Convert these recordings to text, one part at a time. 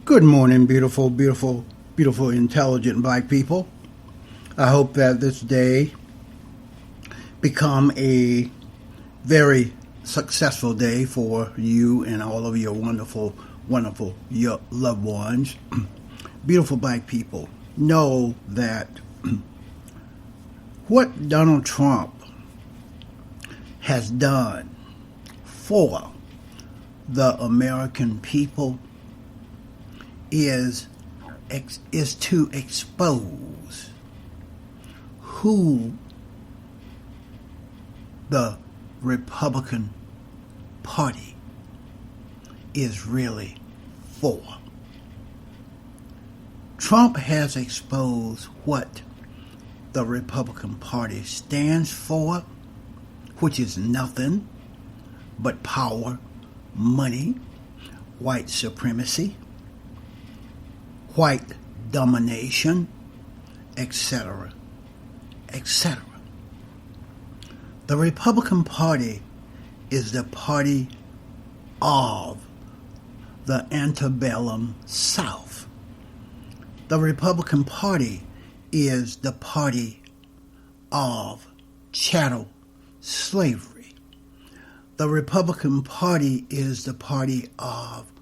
Good morning, beautiful, beautiful, beautiful, intelligent black people. I hope that this day become a very successful day for you and all of your wonderful, wonderful your loved ones. Beautiful black people, know that what Donald Trump has done for the American people is to expose who the Republican Party is really for. Trump has exposed what the Republican Party stands for, which is nothing but power, money, white supremacy, white domination, etc., etc. The Republican Party is the party of the antebellum South. The Republican Party is the party of chattel slavery. The Republican Party is the party of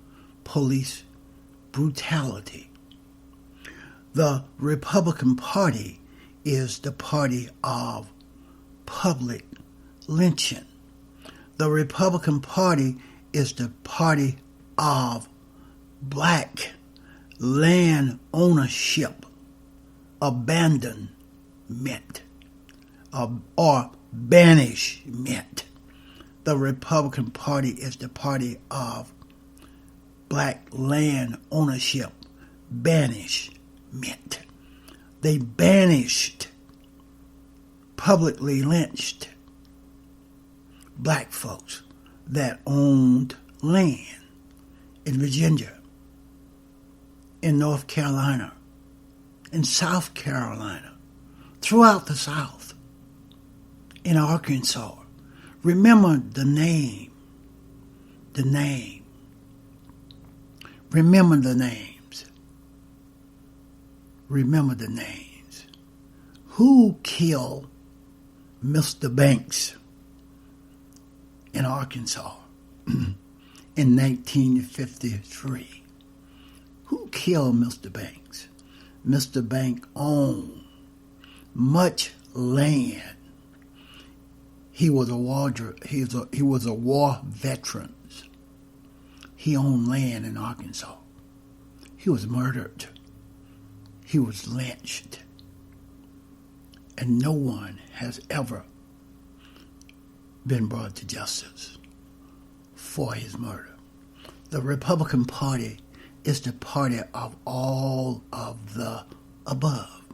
police brutality. The Republican Party is the party of public lynching. The Republican Party is the party of black land ownership abandonment or banishment. The Republican Party is the party of black land ownership banishment. They banished, publicly lynched black folks that owned land in Virginia, in North Carolina, in South Carolina, throughout the South, in Arkansas. Remember the name. Remember the names. Remember the names. Who killed Mr. Banks in Arkansas in 1953? Who killed Mr. Banks? Mr. Banks owned much land. He was a war veteran. He owned land in Arkansas. He was murdered. He was lynched. And no one has ever been brought to justice for his murder. The Republican Party is the party of all of the above.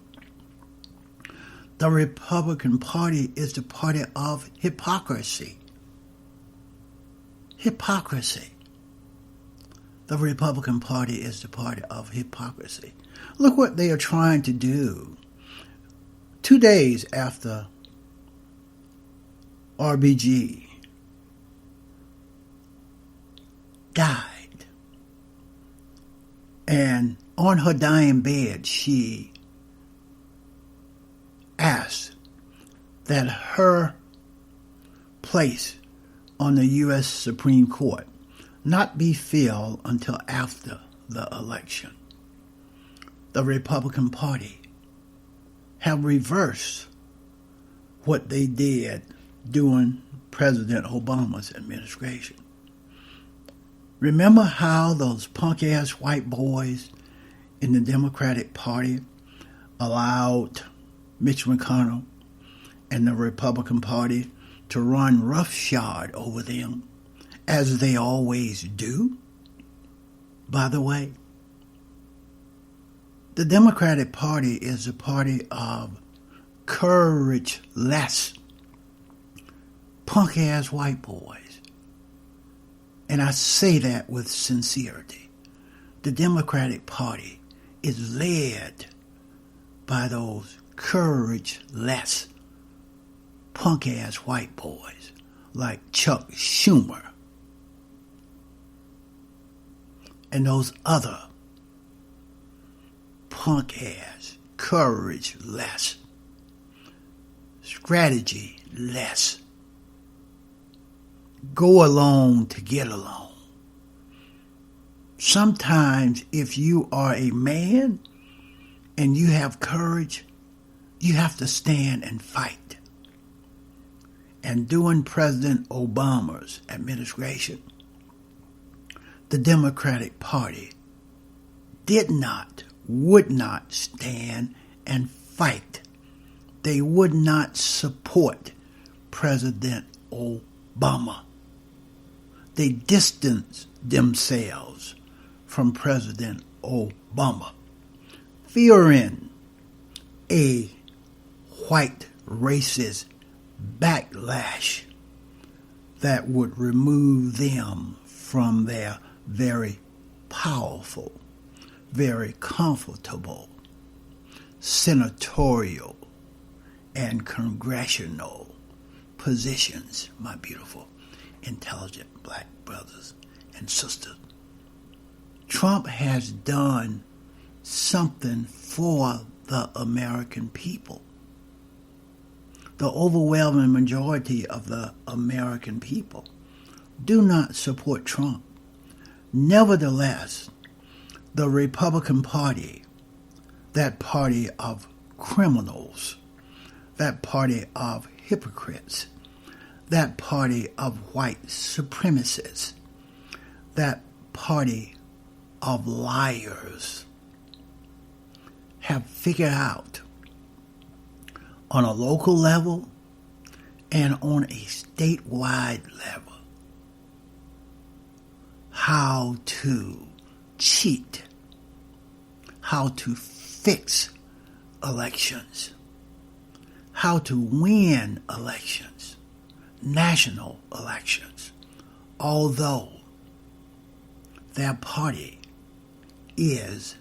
The Republican Party is the party of hypocrisy. Hypocrisy. The Republican Party is the party of hypocrisy. Look what they are trying to do. 2 days after RBG died, and on her dying bed, she asked that her place on the U.S. Supreme Court not be filled until after the election. The Republican Party have reversed what they did during President Obama's administration. Remember how those punk-ass white boys in the Democratic Party allowed Mitch McConnell and the Republican Party to run roughshod over them, as they always do? By the way, the Democratic Party is a party of courageless, punk-ass white boys. And I say that with sincerity. The Democratic Party is led by those courageless, punk-ass white boys like Chuck Schumer and those other punk ass, courage less, strategy less. Go along to get along. Sometimes if you are a man and you have courage, you have to stand and fight. And during President Obama's administration, the Democratic Party would not stand and fight. They would not support President Obama. They distanced themselves from President Obama, fearing a white racist backlash that would remove them from their very powerful, very comfortable senatorial and congressional positions, my beautiful, intelligent black brothers and sisters. Trump has done something for the American people. The overwhelming majority of the American people do not support Trump. Nevertheless, the Republican Party, that party of criminals, that party of hypocrites, that party of white supremacists, that party of liars, have figured out on a local level and on a statewide level how to cheat, how to fix elections, how to win elections, national elections, although their party is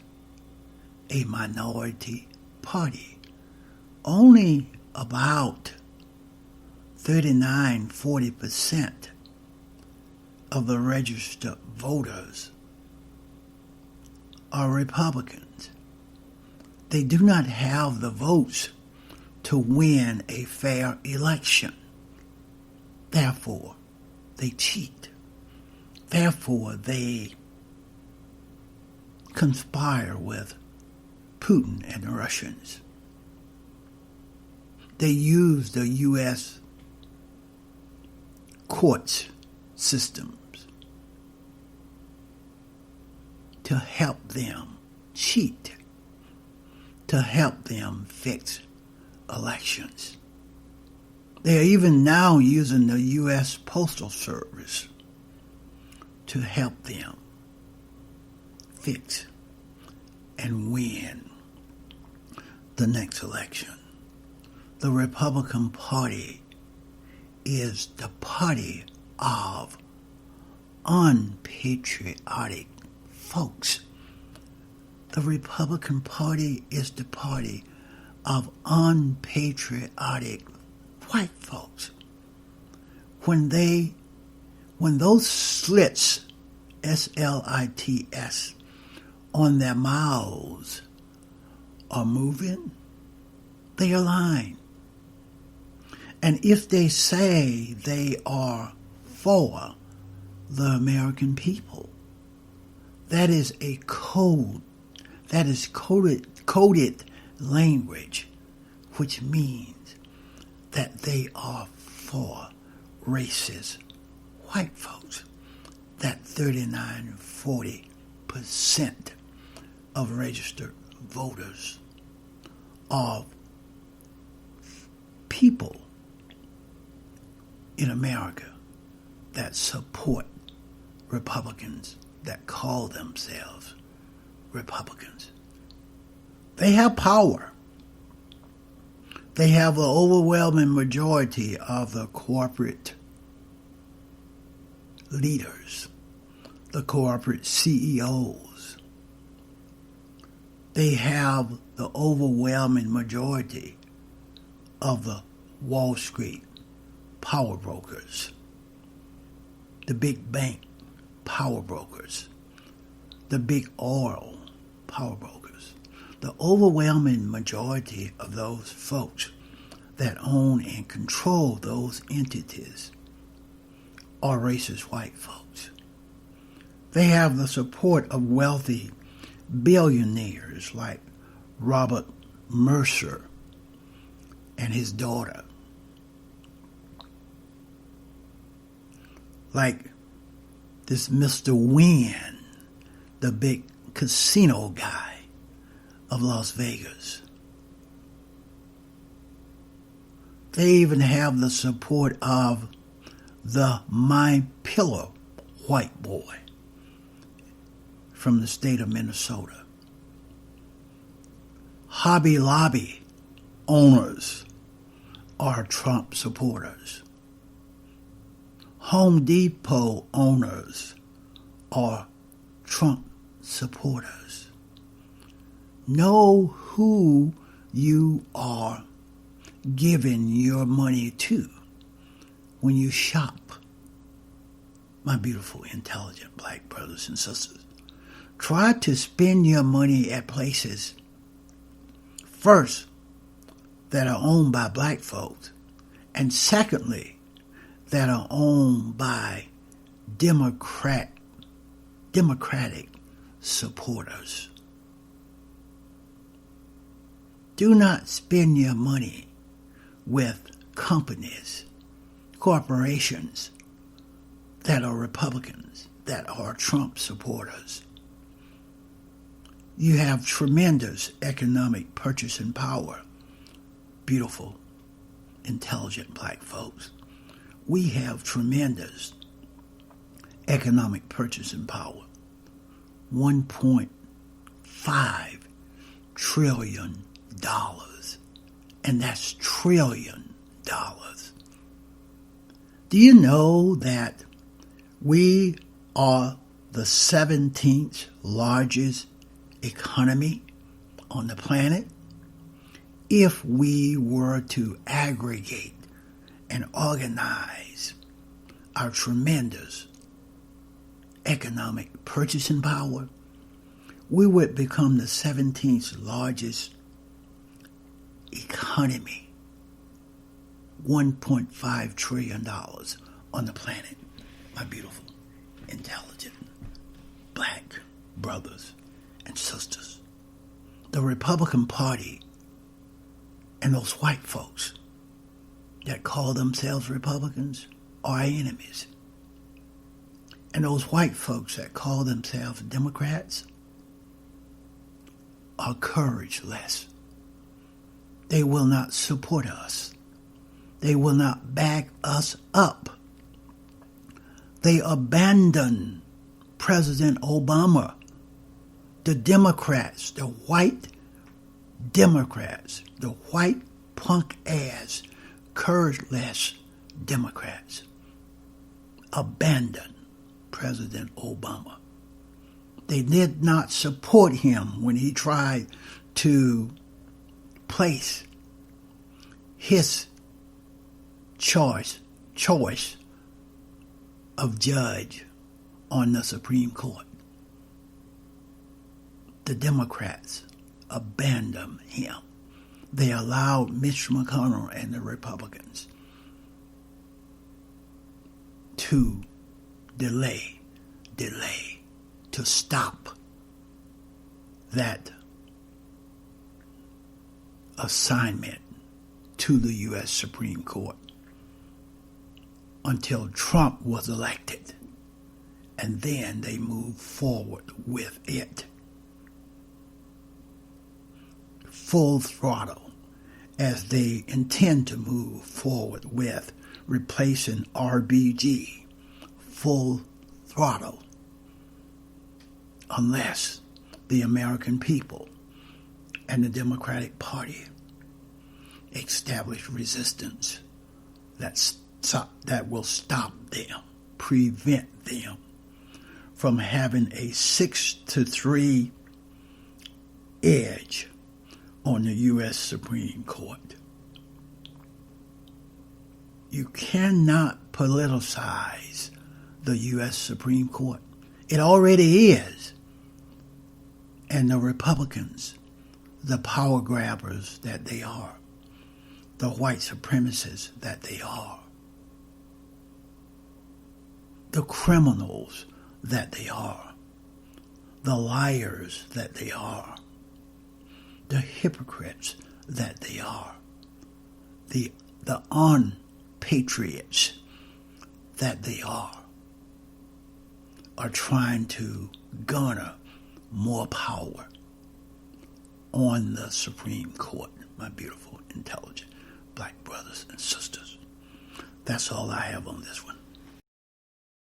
a minority party. Only about 39-40% of the registered voters are Republicans. They do not have the votes to win a fair election. Therefore, they cheat. Therefore, they conspire with Putin and the Russians. They use the U.S. courts systems to help them cheat, to help them fix elections. They are even now using the U.S. Postal Service to help them fix and win the next election. The Republican Party is the party of unpatriotic folks. The Republican Party is the party of unpatriotic white folks. When those slits, S-L-I-T-S, on their mouths are moving, they are lying. And if they say they are for the American people, that is a code, that is coded language, which means that they are for racist white folks. That 39-40% of registered voters are people in America that support Republicans, that call themselves Republicans. They have power. They have an overwhelming majority of the corporate leaders, the corporate CEOs. They have the overwhelming majority of the Wall Street power brokers, the big bank power brokers, the big oil power brokers, the overwhelming majority of those folks that own and control those entities are racist white folks. They have the support of wealthy billionaires like Robert Mercer and his daughter, like this Mr. Wynn, the big casino guy of Las Vegas. They even have the support of the My Pillow white boy from the state of Minnesota. Hobby Lobby owners are Trump supporters. Home Depot owners are Trump supporters. Know who you are giving your money to when you shop, my beautiful, intelligent black brothers and sisters. Try to spend your money at places, first, that are owned by black folks, and secondly, that are owned by Democratic supporters. Do not spend your money with companies, corporations that are Republicans, that are Trump supporters. You have tremendous economic purchasing power, beautiful, intelligent black folks. We have tremendous economic purchasing power. $1.5 trillion. And that's trillion dollars. Do you know that we are the 17th largest economy on the planet? If we were to aggregate and organize our tremendous economic purchasing power, we would become the 17th largest economy. $1.5 trillion on the planet, my beautiful, intelligent, black brothers and sisters. The Republican Party and those white folks that call themselves Republicans are our enemies. And those white folks that call themselves Democrats are courageless. They will not support us. They will not back us up. They abandon President Obama. The Democrats, the white Democrats, the white punk-ass, courageless Democrats abandoned President Obama. They did not support him when he tried to place his choice of judge on the Supreme Court. The Democrats abandoned him. They allowed Mitch McConnell and the Republicans to delay, to stop that assignment to the U.S. Supreme Court until Trump was elected. And then they moved forward with it. Full throttle, as they intend to move forward with replacing RBG. Full throttle. Unless the American people and the Democratic Party establish resistance that will stop them, prevent them from having a 6-3 edge on the U.S. Supreme Court. You cannot politicize the U.S. Supreme Court. It already is. And the Republicans the power grabbers that they are, the white supremacists that they are, the criminals that they are, the liars that they are, the hypocrites that they are, the unpatriots that they are trying to garner more power on the Supreme Court, my beautiful, intelligent black brothers and sisters. That's all I have on this one.